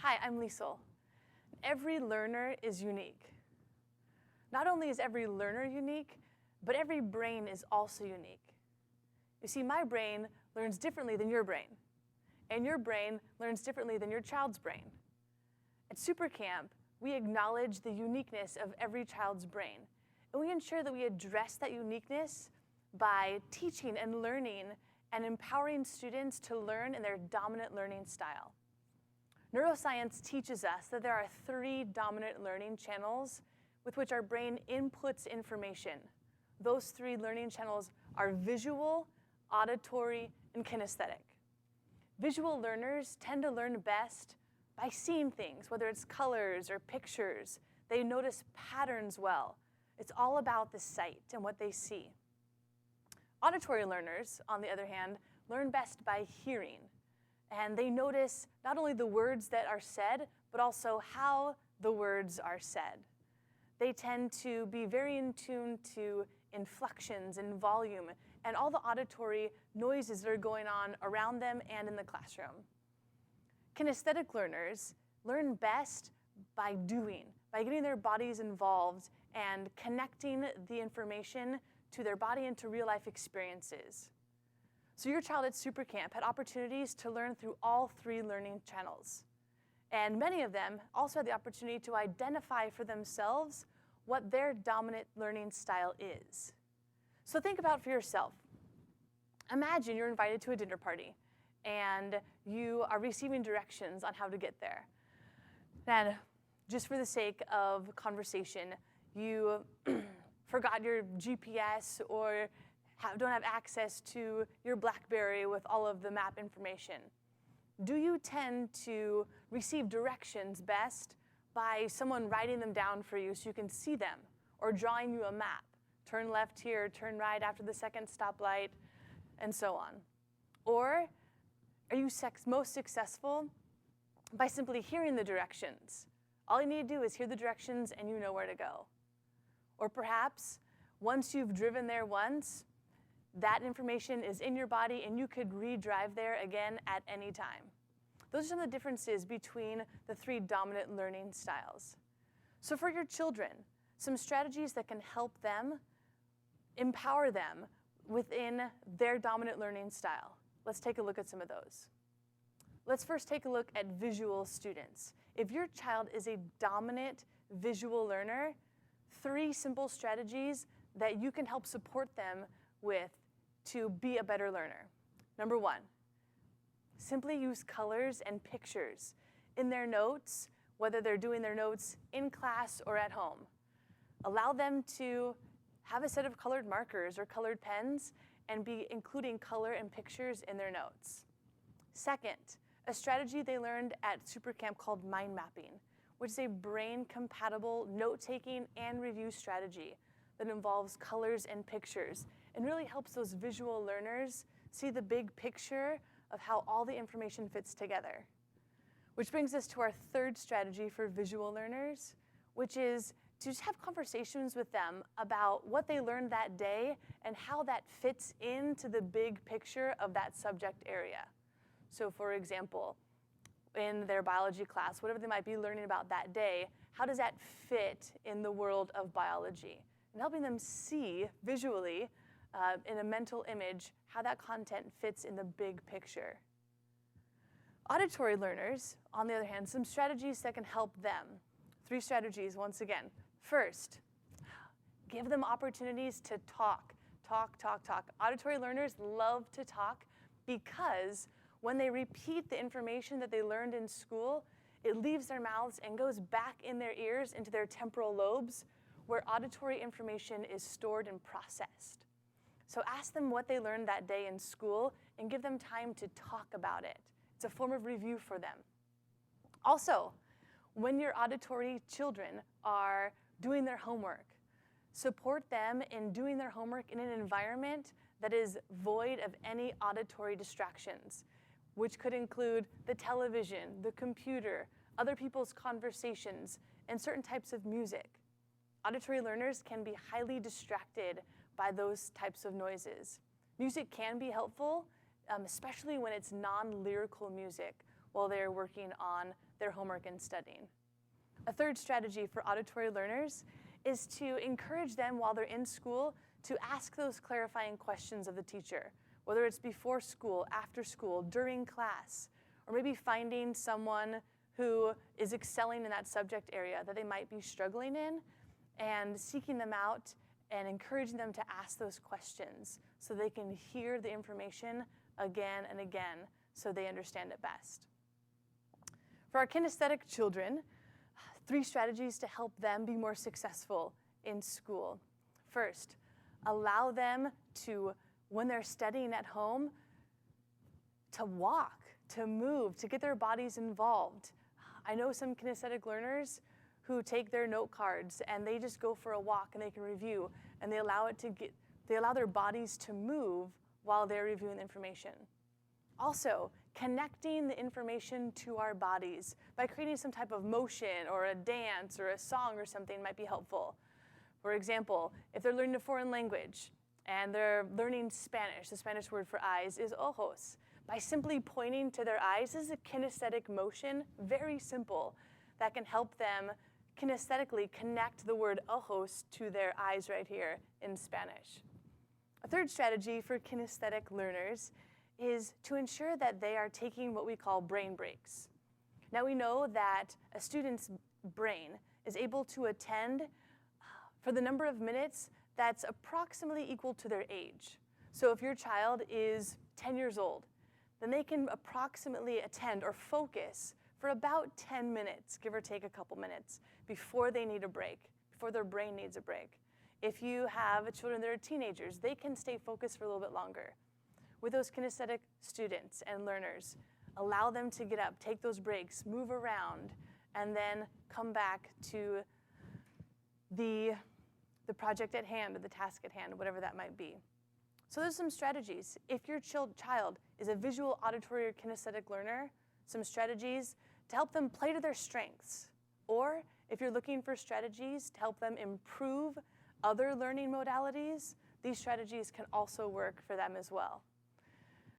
Hi, I'm Liesel. Every learner is unique. Not only is every learner unique, but every brain is also unique. You see, my brain learns differently than your brain, and your brain learns differently than your child's brain. At SuperCamp, we acknowledge the uniqueness of every child's brain, and we ensure that we address that uniqueness by teaching and learning and empowering students to learn in their dominant learning style. Neuroscience teaches us that there are 3 dominant learning channels with which our brain inputs information. Those 3 learning channels are visual, auditory, and kinesthetic. Visual learners tend to learn best by seeing things, whether it's colors or pictures. They notice patterns well. It's all about the sight and what they see. Auditory learners, on the other hand, learn best by hearing. And they notice not only the words that are said, but also how the words are said. They tend to be very in tune to inflections and volume and all the auditory noises that are going on around them and in the classroom. Kinesthetic learners learn best by doing, by getting their bodies involved and connecting the information to their body and to real-life experiences. So your child at SuperCamp had opportunities to learn through all 3 learning channels. And many of them also had the opportunity to identify for themselves what their dominant learning style is. So think about for yourself. Imagine you're invited to a dinner party and you are receiving directions on how to get there. And just for the sake of conversation, you forgot your GPS or don't have access to your BlackBerry with all of the map information. Do you tend to receive directions best by someone writing them down for you so you can see them, or drawing you a map? Turn left here, turn right after the second stoplight, and so on. Or are you most successful by simply hearing the directions? All you need to do is hear the directions and you know where to go. Or perhaps once you've driven there once, that information is in your body and you could re-drive there again at any time. Those are some of the differences between the 3 dominant learning styles. So for your children, some strategies that can help them, empower them within their dominant learning style. Let's take a look at some of those. Let's first take a look at visual students. If your child is a dominant visual learner, 3 simple strategies that you can help support them with to be a better learner. Number 1, simply use colors and pictures in their notes, whether they're doing their notes in class or at home. Allow them to have a set of colored markers or colored pens and be including color and pictures in their notes. Second, a strategy they learned at SuperCamp called mind mapping, which is a brain-compatible note-taking and review strategy that involves colors and pictures and really helps those visual learners see the big picture of how all the information fits together. Which brings us to our 3rd strategy for visual learners, which is to just have conversations with them about what they learned that day and how that fits into the big picture of that subject area. So for example, in their biology class, whatever they might be learning about that day, how does that fit in the world of biology? And helping them see visually, in a mental image, how that content fits in the big picture. Auditory learners, on the other hand, some strategies that can help them. 3 strategies, once again. First, give them opportunities to talk. Auditory learners love to talk because when they repeat the information that they learned in school, it leaves their mouths and goes back in their ears into their temporal lobes, where auditory information is stored and processed. So ask them what they learned that day in school and give them time to talk about it. It's a form of review for them. Also, when your auditory children are doing their homework, support them in doing their homework in an environment that is void of any auditory distractions, which could include the television, the computer, other people's conversations, and certain types of music. Auditory learners can be highly distracted by those types of noises. Music can be helpful, especially when it's non-lyrical music, while they're working on their homework and studying. A third strategy for auditory learners is to encourage them while they're in school to ask those clarifying questions of the teacher, whether it's before school, after school, during class, or maybe finding someone who is excelling in that subject area that they might be struggling in and seeking them out and encouraging them to ask those questions so they can hear the information again and again so they understand it best. For our kinesthetic children, 3 strategies to help them be more successful in school. First, allow them to, when they're studying at home, to walk, to move, to get their bodies involved. I know some kinesthetic learners who take their note cards and they just go for a walk and they can review, and they allow their bodies to move while they're reviewing the information. Also, connecting the information to our bodies by creating some type of motion or a dance or a song or something might be helpful. For example, if they're learning a foreign language and they're learning Spanish, the Spanish word for eyes is ojos. By simply pointing to their eyes, this is a kinesthetic motion, very simple, that can help them kinesthetically connect the word ojos to their eyes right here in Spanish. A third strategy for kinesthetic learners is to ensure that they are taking what we call brain breaks. Now we know that a student's brain is able to attend for the number of minutes that's approximately equal to their age. So if your child is 10 years old, then they can approximately attend or focus for about 10 minutes, give or take a couple minutes, before they need a break, before their brain needs a break. If you have children that are teenagers, they can stay focused for a little bit longer. With those kinesthetic students and learners, allow them to get up, take those breaks, move around, and then come back to the project at hand or the task at hand, whatever that might be. So there's some strategies. If your child is a visual, auditory, or kinesthetic learner, some strategies to help them play to their strengths. Or if you're looking for strategies to help them improve other learning modalities, these strategies can also work for them as well.